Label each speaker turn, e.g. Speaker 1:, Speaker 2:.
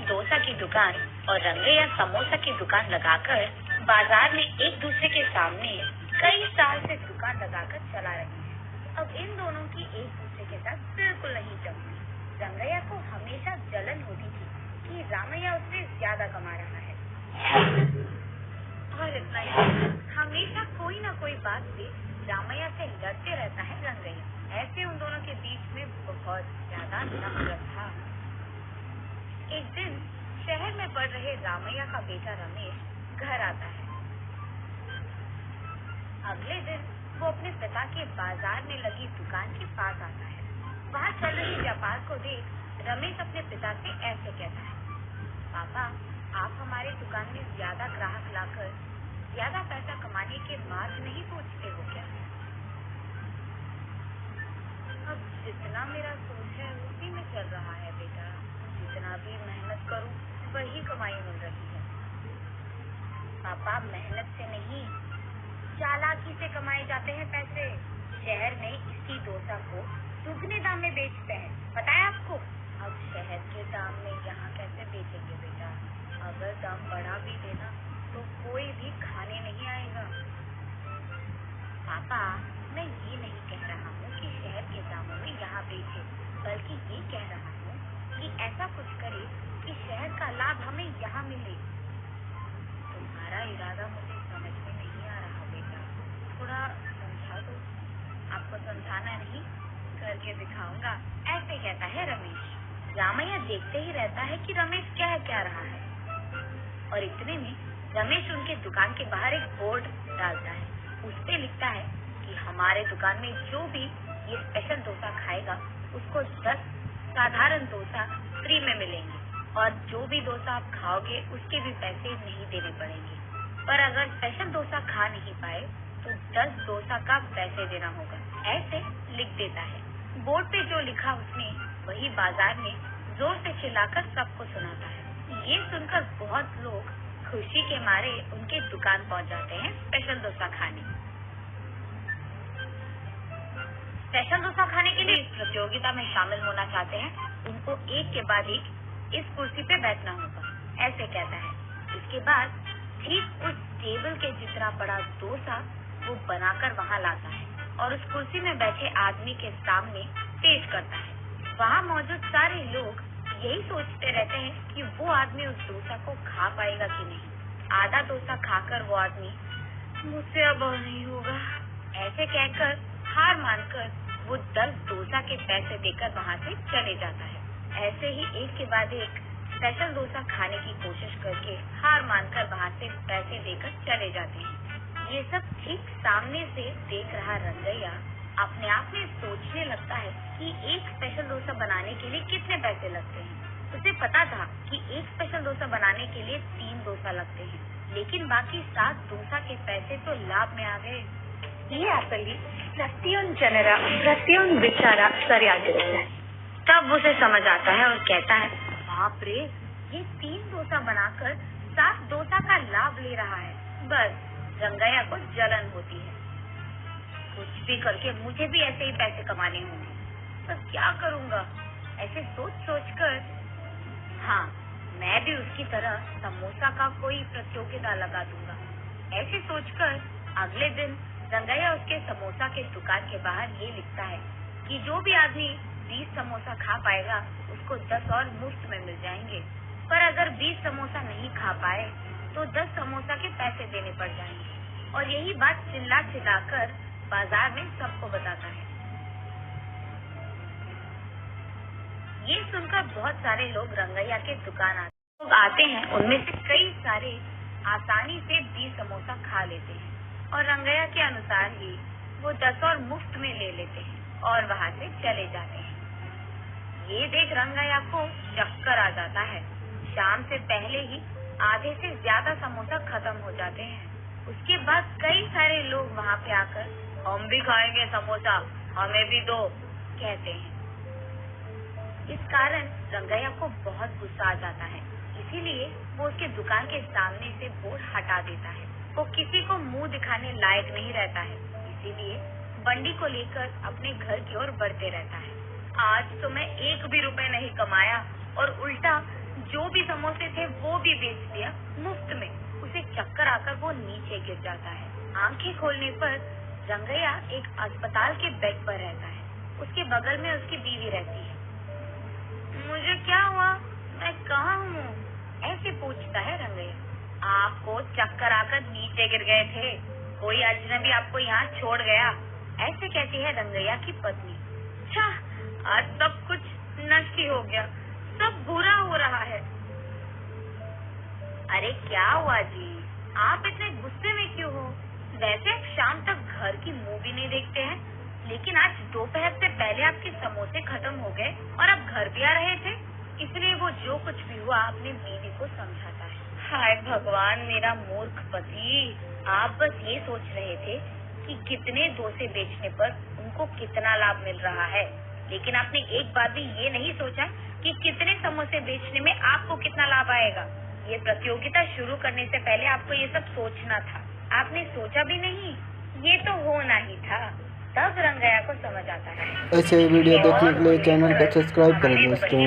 Speaker 1: डोसा की दुकान और रंगैया समोसा की दुकान लगाकर बाजार में एक दूसरे के सामने कई साल से दुकान लगाकर चला रही है। अब इन दोनों की एक दूसरे के साथ बिल्कुल नहीं जमती। रंगैया को हमेशा जलन होती थी कि रामैया उससे ज्यादा कमा रहा है और इतना ही हमेशा कोई न कोई बात से रामैया से लड़ते रहता है रंगैया। ऐसे उन दोनों के बीच में बहुत ज्यादा नफरत था। एक दिन शहर में पढ़ रहे रामैया का बेटा रमेश घर आता है। अगले दिन वो अपने पिता के बाजार में लगी दुकान के पास आता है। वहाँ चल रही व्यापार को देख रमेश अपने पिता से ऐसे कहता है, पापा, आप हमारे दुकान में ज्यादा ग्राहक लाकर ज्यादा पैसा कमाने के मार्ग नहीं पूछते हो क्या? अब जितना मेरा सोच है उसी में चल रहा है बेटा। जितना भी मेहनत करूं वही कमाई मिल रही है। पापा, मेहनत से नहीं, चालाकी से कमाए जाते हैं पैसे। शहर में इसी डोसा को दुगने दाम में बेचते हैं, पता है आपको? अब शहर के दाम में यहाँ कैसे बेचेंगे बेटा? अगर दाम बढ़ा भी देना तो कोई भी खाने नहीं आएगा। पापा, मैं ये नहीं कह रहा हूँ कि शहर के दामों में यहाँ बेचे, बल्कि ये कह रहा हूँ कि ऐसा कुछ करे कि शहर का लाभ हमें यहाँ मिले। तुम्हारा इरादा मुझे समझ में नहीं आ रहा बेटा, थोड़ा समझा दो। आपको समझाना नहीं, करके दिखाऊंगा, ऐसे कहता है रमेश। रामैया देखते ही रहता है कि रमेश क्या रहा है और इतने में रमेश उनके दुकान के बाहर एक बोर्ड डालता है। उस पे लिखता है कि हमारे दुकान में जो भी ये स्पेशल डोसा खाएगा उसको 10 साधारण डोसा फ्री में मिलेंगे और जो भी डोसा आप खाओगे उसके भी पैसे नहीं देने पड़ेंगे। पर अगर स्पेशल डोसा खा नहीं पाए तो 10 डोसा का पैसे देना होगा, ऐसे लिख देता है। बोर्ड पे जो लिखा उसने वही बाजार में जोर से चिल्लाकर सबको सुनाता है। ये सुनकर बहुत लोग खुशी के मारे उनके दुकान पहुंच जाते हैं स्पेशल डोसा खाने। स्पेशल डोसा खाने के लिए इस प्रतियोगिता में शामिल होना चाहते हैं उनको एक के बाद एक इस कुर्सी पे बैठना होगा, ऐसे कहता है। इसके बाद ठीक उस टेबल के जितना बड़ा डोसा वो बनाकर वहाँ लाता है और उस कुर्सी में बैठे आदमी के सामने पेश करता है। वहाँ मौजूद सारे लोग यही सोचते रहते हैं कि वो आदमी उस डोसा को खा पाएगा कि नहीं। आधा डोसा खाकर वो आदमी मुझसे अब नहीं होगा ऐसे कहकर हार मानकर वो 10 डोसा के पैसे देकर वहाँ से चले जाता है। ऐसे ही एक के बाद एक स्पेशल डोसा खाने की कोशिश करके हार मानकर वहाँ से पैसे देकर चले जाते हैं। ये सब ठीक सामने से देख रहा रंगैया अपने आप में सोचने लगता है कि एक स्पेशल डोसा बनाने के लिए कितने पैसे लगते हैं। उसे पता था कि एक स्पेशल डोसा बनाने के लिए 3 डोसा लगते हैं, लेकिन बाकी 7 डोसा के पैसे तो लाभ में आ गए।
Speaker 2: ಈ ಆಪಲ್ಲಿ ಪ್ರತಿಯೊಂದು ಜನರ ಪ್ರತಿಯೊಂದು ವಿಚಾರ ಸರಿಯಾಗಿರುತ್ತೆ।
Speaker 1: तब उसे समझ आता है और कहता है, बाप रे, ये 3 डोसा बनाकर 7 डोसा का लाभ ले रहा है। बस रंगैया को जलन होती है। कुछ भी करके मुझे भी ऐसे ही पैसे कमाने होंगे, पर क्या करूँगा? ऐसे सोच कर हाँ, मैं भी उसकी तरह समोसा का कोई प्रतियोगिता लगा दूंगा। ऐसे सोचकर अगले दिन रंगैया उसके समोसा के दुकान के बाहर ये लिखता है कि जो भी आदमी 20 समोसा खा पाएगा उसको 10 और मुफ्त में मिल जाएंगे। पर अगर 20 समोसा नहीं खा पाए तो 10 समोसा के पैसे देने पड़ जाएंगे। और यही बात चिल्ला कर बाजार में सबको बताता है। ये सुनकर बहुत सारे लोग रंगैया के दुकान आते हैं। उनमें से कई सारे आसानी से 20 समोसा खा लेते हैं और रंगैया के अनुसार ही वो 10 और मुफ्त में ले लेते हैं और वहाँ से चले जाते हैं। ये देख रंगैया को चक्कर आ जाता है। शाम से पहले ही आधे से ज्यादा समोसा खत्म हो जाते हैं। उसके बाद कई सारे लोग वहाँ पे आकर हम भी खाएंगे समोसा, हमें भी दो, कहते हैं। इस कारण रंगैया को बहुत गुस्सा आ जाता है, इसीलिए वो उसके दुकान के सामने से बोर्ड हटा देता है। वो किसी को मुंह दिखाने लायक नहीं रहता है, इसीलिए बंडी को लेकर अपने घर की ओर बढ़ते रहता है। आज तो मैं 1 भी रुपए नहीं कमाया और उल्टा जो भी समोसे थे वो भी बेच दिया मुफ्त में। उसे चक्कर आकर वो नीचे गिर जाता है। आंखें खोलने पर रंगैया एक अस्पताल के बेड पर रहता है। उसके बगल में उसकी बीवी रहती है। मुझे क्या हुआ, मैं कहाँ हूँ? ऐसे पूछता है रंगैया। आपको चक्कर आकर नीचे गिर गए थे, कोई अजनबी आपको यहाँ छोड़ गया, ऐसे कहती है रंगैया की पत्नी। अच्छा, आज सब कुछ नष्ट ही हो गया, सब बुरा हो रहा है। अरे क्या हुआ जी, आप इतने गुस्से में क्यों हो? वैसे आप शाम तक घर की मूवी नहीं देखते हैं, लेकिन आज दोपहर से पहले आपके समोसे खत्म हो गए और आप घर भी आ रहे थे, इसलिए वो जो कुछ भी हुआ अपनी बीवी को समझाता है। हाय भगवान, मेरा मूर्ख पति, आप बस ये सोच रहे थे कि कितने डोसे बेचने पर उनको कितना लाभ मिल रहा है, लेकिन आपने एक बार भी ये नहीं सोचा कि कितने समोसे बेचने में आपको कितना लाभ आएगा। ये प्रतियोगिता शुरू करने से पहले आपको ये सब सोचना था, आपने सोचा भी नहीं, ये तो होना ही था। तब रंगैया को समझ आता है
Speaker 3: ऐसे वीडियो देखने के लिए चैनल को सब्सक्राइब करें दोस्तों।